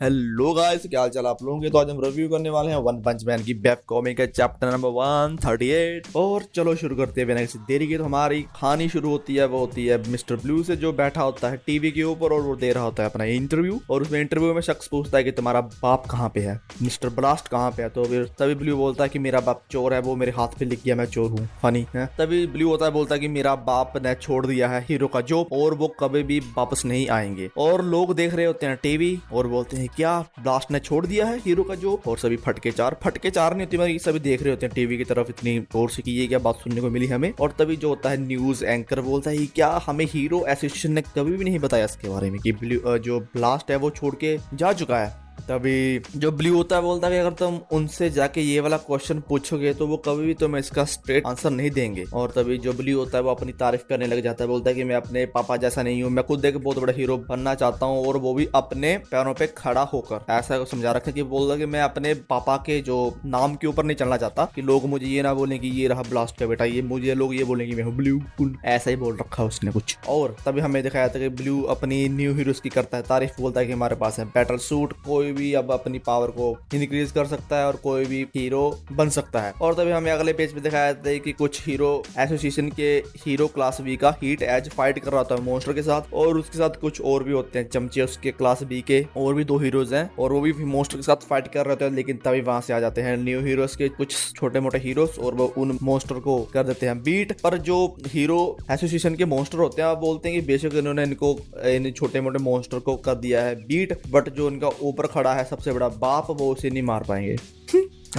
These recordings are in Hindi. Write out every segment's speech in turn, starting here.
हेलो गाइस, क्या हाल चाल आप लोगों के। तो आज हम रिव्यू करने वाले हैं वन पंच मैन की वेब कॉमिक का चैप्टर नंबर 138। और चलो शुरू करते हैं बिना किसी देरी के। तो हमारी कहानी शुरू होती है, वो होती है मिस्टर ब्लू से, जो बैठा होता है टीवी के ऊपर और वो दे रहा होता है अपना इंटरव्यू। और उसमें इंटरव्यू में शख्स पूछता है कि तुम्हारा बाप कहाँ पे है, मिस्टर ब्लास्ट कहाँ पे है। तो फिर तभी ब्लू बोलता है कि मेरा बाप चोर है, वो मेरे हाथ पे लिख गया, मैं चोर हूँ। फनी है। तभी ब्लू होता है, बोलता है कि मेरा बाप ने छोड़ दिया है हीरो का जॉब और वो कभी भी वापस नहीं आएंगे। और लोग देख रहे होते हैं टीवी और बोलते हैं क्या ब्लास्ट ने छोड़ दिया है हीरो का जॉब। और सभी फटके चार नहीं होती, मगर सभी देख रहे होते हैं टीवी की तरफ इतनी गौर से कि ये क्या बात सुनने को मिली हमें। और तभी जो होता है न्यूज एंकर बोलता है क्या हमें हीरो एसोसिएशन ने कभी भी नहीं बताया इसके बारे में कि जो ब्लास्ट है वो छोड़ के जा चुका है। तभी जो ब्लू होता है बोलता है कि अगर तुम उनसे जाके ये वाला क्वेश्चन पूछोगे तो वो कभी भी तुम्हें इसका स्ट्रेट आंसर नहीं देंगे। और तभी जो ब्लू होता है वो अपनी तारीफ करने लग जाता है, बोलता है कि मैं अपने पापा जैसा नहीं हूँ, मैं खुद एक बहुत बड़ा हीरो बनना चाहता हूँ और वो भी अपने पैरों पे खड़ा होकर। ऐसा समझा रखा है कि बोल रहा है कि मैं अपने पापा के जो नाम के ऊपर नहीं चलना चाहता, कि लोग मुझे ये ना बोले कि ये रहा ब्लास्ट का बेटा, ये मुझे लोग ये बोलेंगे मैं हूँ ब्लू। ऐसा ही बोल रखा है उसने कुछ। और तभी हमें दिखाया था कि ब्लू अपनी न्यू हीरोज की करता है तारीफ, बोलता है कि हमारे पास है बैटल सूट, कोई भी अब अपनी पावर को इंक्रीज कर सकता है और कोई भी हीरो बन सकता है। और तभी हमें अगले पेज पे दिखाया था कि कुछ हीरो एसोसिएशन के हीरो क्लास बी का हीट एज फाइट कर रहा था मॉन्स्टर के साथ, और उसके साथ कुछ और भी होते हैं चमचे उसके क्लास बी के, और भी 2 हीरोज हैं और वो भी मॉन्स्टर के साथ फाइट कर रहे थे। लेकिन तभी वहां से आ जाते हैं न्यू हीरोज के कुछ छोटे मोटे हीरोज और वो उन मॉन्स्टर को कर देते हैं बीट। पर जो हीरो एसोसिएशन के मॉन्स्टर होते हैं बोलते हैं कि बेशक इन्होंने इनको इन छोटे मोटे मॉन्स्टर को कर दिया है बीट, बट जो इनका ऊपर खड़ा है सबसे बड़ा बाप, वो उसे नहीं मार पाएंगे।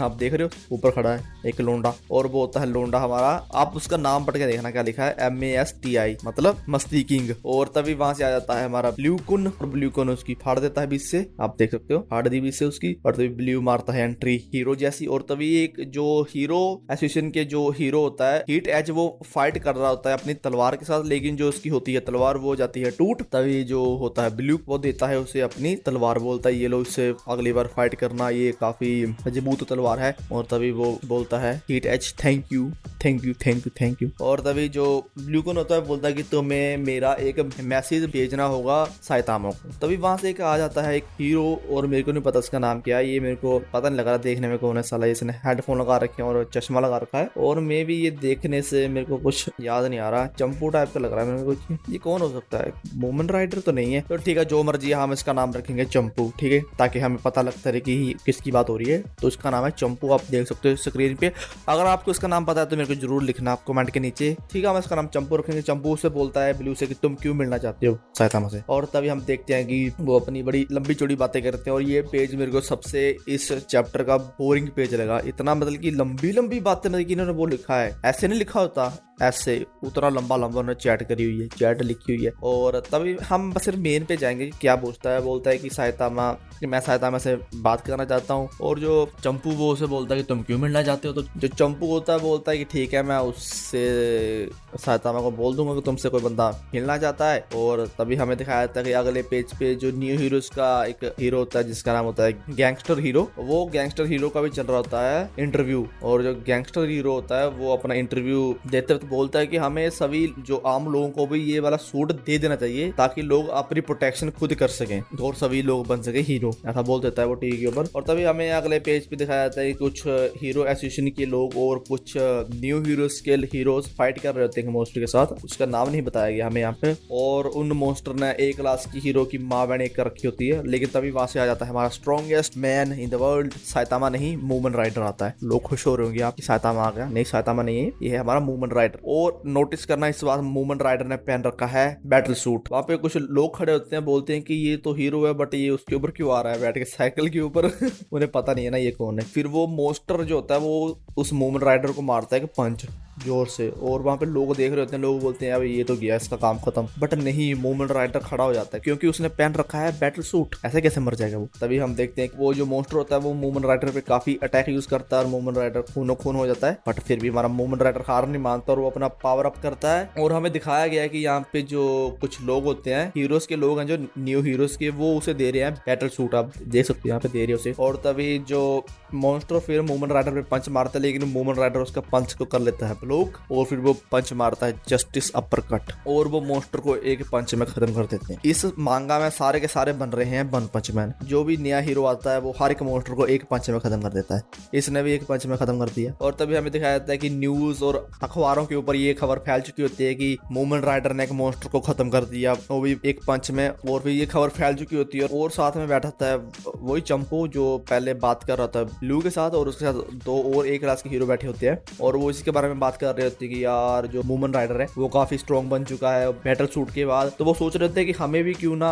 आप देख रहे हो ऊपर खड़ा है एक लोंडा, और वो होता है लोंडा हमारा, आप उसका नाम पढ़ के देखना क्या लिखा है, MASTI, मतलब मस्ती किंग। और तभी वहां से आ जाता है हमारा ब्लू कुन, और ब्लू कुन उसकी फाड़ देता है बीच से, आप देख सकते हो फाड़ दी बीच से उसकी। और तभी ब्लू मारता है एंट्री हीरो जैसी। और तभी एक जो हीरो एसोसिएशन के जो हीरो होता है हीट एज, वो फाइट कर रहा होता है अपनी तलवार के साथ, लेकिन जो उसकी होती है तलवार वो जाती है टूट। तभी जो होता है ब्लू वो देता है उसे अपनी तलवार, बोलता है ये लो इससे अगली बार फाइट करना, ये काफी मजबूत तलवार है। और तभी वो बोलता है हीट एज thank you thank you thank you thank you. और तभी जो ब्लू कौन होता है बोलता है कि तुम्हें मेरा एक मैसेज भेजना होगा साइतामा को। तभी वहां से एक आ जाता है एक हीरो, और मेरे को नहीं पता उसका नाम क्या है, ये मेरे को पता नहीं लग रहा देखने में कौन है साला, इसने हेडफोन लगा रखे हैं और चश्मा लगा रखा है, और मे भी ये देखने से मेरे को कुछ याद नहीं आ रहा, चंपू टाइप का लग रहा है मेरे को कुछ। ये कौन हो सकता है, वुमन राइडर तो नहीं है। तो ठीक है जो मर्जी है, हम इसका नाम रखेंगे चंपू, ठीक है, ताकि हमें पता लगता रहे कि किसकी बात हो रही है। तो इसका नाम है चंपू, आप देख सकते हो स्क्रीन पे। अगर आपको इसका नाम पता है तो मेरे को जरूर लिखना आप कमेंट के नीचे, ठीक है। हम इसका नाम चंपू रखेंगे। चंपू से बोलता है ब्लू से कि तुम क्यों मिलना चाहते हो साइतामा से। और तभी हम देखते हैं कि वो अपनी बड़ी लंबी चौड़ी बातें करते हैं, और ये पेज मेरे को सबसे इस चैप्टर का बोरिंग पेज लगा। इतना मतलब कि लंबी लंबी बातें, मतलब कि इन्होंने वो लिखा है, ऐसे नहीं लिखा होता, ऐसे उतना लंबा उन्होंने चैट करी हुई है, चैट लिखी हुई है। और तभी हम सिर्फ मेन पे जाएंगे, क्या पूछता है, बोलता है कि साइतामा, कि मैं साइतामा से बात करना चाहता हूँ। और जो चंपू वो उसे बोलता है कि तुम क्यों मिलना चाहते हो। तो जो चंपू होता है बोलता है कि ठीक है मैं उससे साइतामा को बोल दूंगा कि तुमसे कोई बंदा मिलना चाहता है। और तभी हमें दिखाया था कि अगले पेज पे जो न्यू हीरोज का एक हीरो होता है जिसका नाम होता है गैंगस्टर हीरो, वो गैंगस्टर हीरो का भी चल रहा होता है इंटरव्यू। और जो गैंगस्टर हीरो होता है वो अपना इंटरव्यू देते बोलता है कि हमें सभी जो आम लोगों को भी ये वाला सूट दे देना चाहिए ताकि लोग अपनी प्रोटेक्शन खुद कर सकें और सभी लोग बन सके हीरो, ऐसा बोल देता है वो टीवी के ऊपर। और तभी हमें अगले पेज पे दिखाया जाता है कि कुछ हीरो एसोसिएशन के लोग और कुछ new hero scale heroes fight कर रहे होते हैं मॉन्स्टर के साथ, उसका नाम नहीं बताया गया हमें यहाँ पे। और उन मॉन्स्टर ने ए क्लास की हीरो की माँ बहन एक कर रखी होती है। लेकिन तभी वहां से आ जाता है हमारा strongest man in the world, Saitama नहीं मूवमेंट राइडर आता है। लोग खुश हो रहे होंगे आप, साइतामा आ गया, नहीं साइतामा नहीं है, ये है हमारा मूवमेंट राइडर। और नोटिस करना इस बार मूवमेंट राइडर ने पहन रखा है बैटल सूट। वहां पे कुछ लोग खड़े होते हैं, बोलते हैं कि ये तो हीरो है बट ये उसके ऊपर क्यों आ रहा है बैठ के साइकिल के ऊपर उन्हें पता नहीं है ना ये कौन है। फिर वो मॉन्स्टर जो होता है वो उस मूवमेंट राइडर को मारता है कि पंच जोर से, और वहां पे लोग देख रहे होते हैं, लोग बोलते हैं अब ये तो गया इसका काम खत्म, बट नहीं, मूवमेंट राइडर खड़ा हो जाता है क्योंकि उसने पहन रखा है बैटल सूट, ऐसे कैसे मर जाएगा वो। तभी हम देखते हैं कि वो जो मॉन्स्टर होता है वो मूवमेंट राइडर पे काफी अटैक यूज करता है और मूवमेंट राइडर खूनो खून हो जाता है, बट फिर भी हमारा मूवमेंट राइडर हार नहीं मानता और वो अपना पावर अप करता है। और हमें दिखाया गया है कि यहाँ पे जो कुछ लोग होते हैं हीरोज के लोग हैं जो न्यू हीरोज के, वो उसे दे रहे हैं बैटल सूट, आप देख सकते हो यहाँ पे दे रहे हैं उसे। और तभी जो मॉन्स्टर फिर मूवमेंट राइडर पे पंच मारता है, लेकिन मूवमेंट राइडर उसका पंच को कर लेता है ब्लॉक। ब्लोक और फिर वो पंच मारता है जस्टिस अपर कट और वो मॉन्स्टर को एक पंच में खत्म कर देते हैं। इस मांगा में सारे के सारे बन रहे हैं वन पंच मैन। जो भी नया हीरो आता है वो हर एक मॉन्स्टर को एक पंच में खत्म कर देता है। इसने भी एक पंच में खत्म कर दिया। और तभी हमें दिखाया जाता है कि न्यूज और अखबारों के ऊपर ये खबर फैल चुकी होती है कि मूवमेंट राइडर ने एक मॉन्स्टर को खत्म कर दिया, वो भी एक पंच में। और फिर ये खबर फैल चुकी होती है और साथ में बैठा था वही चंपू जो पहले बात कर रहा था ब्लू के साथ, और उसके साथ दो और एक क्लास के हीरो बैठे होते हैं और वो इसी के बारे में बात कर रहे होते हैं कि यार जो मूवमेंट राइडर है वो काफी स्ट्रॉन्ग बन चुका है बैटल सूट के बाद। तो वो सोच रहे थे कि हमें भी क्यों ना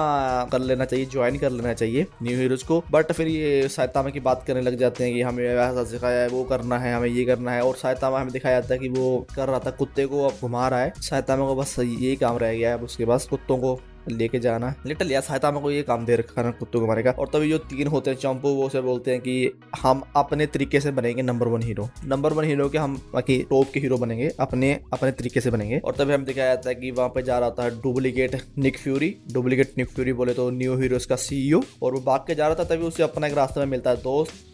कर लेना चाहिए, ज्वाइन कर लेना चाहिए न्यू हीरोज को। बट फिर ये साइतामा की बात करने लग जाते हैं कि हमें ऐसा सिखाया है, वो करना है, हमें ये करना है। और साइतामा हमें दिखाया जाता है कि वो कर रहा था कुत्ते को अब घुमा रहा है। साइतामा को बस यही काम रह गया है अब उसके पास कुत्तों को लेके जाना। लिटिल यार साइतामा को ये काम दे रखा है कुत्तों को मारेगा। और तभी जो तीन होते हैं चंपू वो से बोलते हैं कि हम अपने तरीके से बनेंगे नंबर वन हीरो के, हम बाकी टॉप के हीरो बनेंगे अपने तरीके से बनेंगे। और तभी हम दिखाया जाता है कि वहां पे जा रहा था डुप्लीकेट निक फ्यूरी बोले तो न्यू हीरोज का CEO, और वो भाग के जा रहा था। तभी उसे अपना एक रास्ते में मिलता है दोस्त,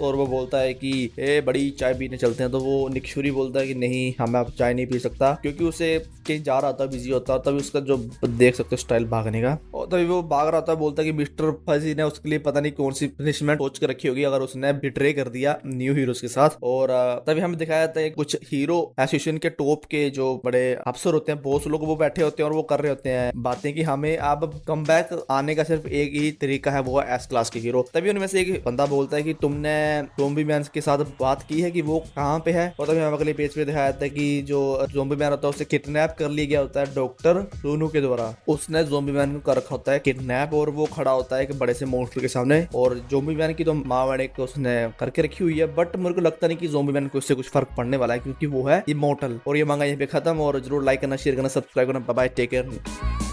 और वो बोलता है कि ए बड़ी चाय पीने चलते हैं। तो वो निक फ्यूरी बोलता है कि नहीं हमें अब चाय नहीं पी सकता, क्योंकि उसे कहीं जा रहा था, बिजी होता। तभी उसका जो देख सकते हो स्टाइल भागने का, और तभी वो भाग रहा था। बोलता है कि मिस्टर फजी ने उसके लिए पता नहीं कौन सी पनिशमेंट सोच के रखी होगी अगर उसने बिट्रे कर दिया न्यू हीरोज के साथ। और तभी हमें दिखाया जाता है कुछ हीरो एसोसिएशन के टॉप के जो बड़े अफसर होते हैं, बहुत से लोग वो बैठे होते हैं और वो कर रहे होते हैं बातें कि हमें अब कम बैक आने का सिर्फ एक ही तरीका है, वो है एस क्लास के हीरो। तभी उनमें से एक बंदा बोलता है कि तुमने ज़ॉम्बी मैन के साथ बात की है कि वो कहाँ पे है। और तभी हमें अगले पेज पे दिखाया जाता है कि जो ज़ॉम्बी मैन होता है उसे किडनैप कर लिया गया होता है डॉक्टर लूनू के द्वारा। उसने ज़ॉम्बी मैन को कर रखा होता है किडनैप, और वो खड़ा होता है एक बड़े से मॉन्स्टर के सामने। और ज़ॉम्बी मैन की तो माँ वाणे को उसने करके रखी हुई है, बट मेरे को लगता नहीं कि ज़ॉम्बी मैन को इससे कुछ फर्क पड़ने वाला है, क्योंकि वो है इमॉर्टल। और ये मांगा यहीं पे खत्म। और जरूर लाइक करना, शेयर करना, सब्सक्राइब करना। Bye bye, take care.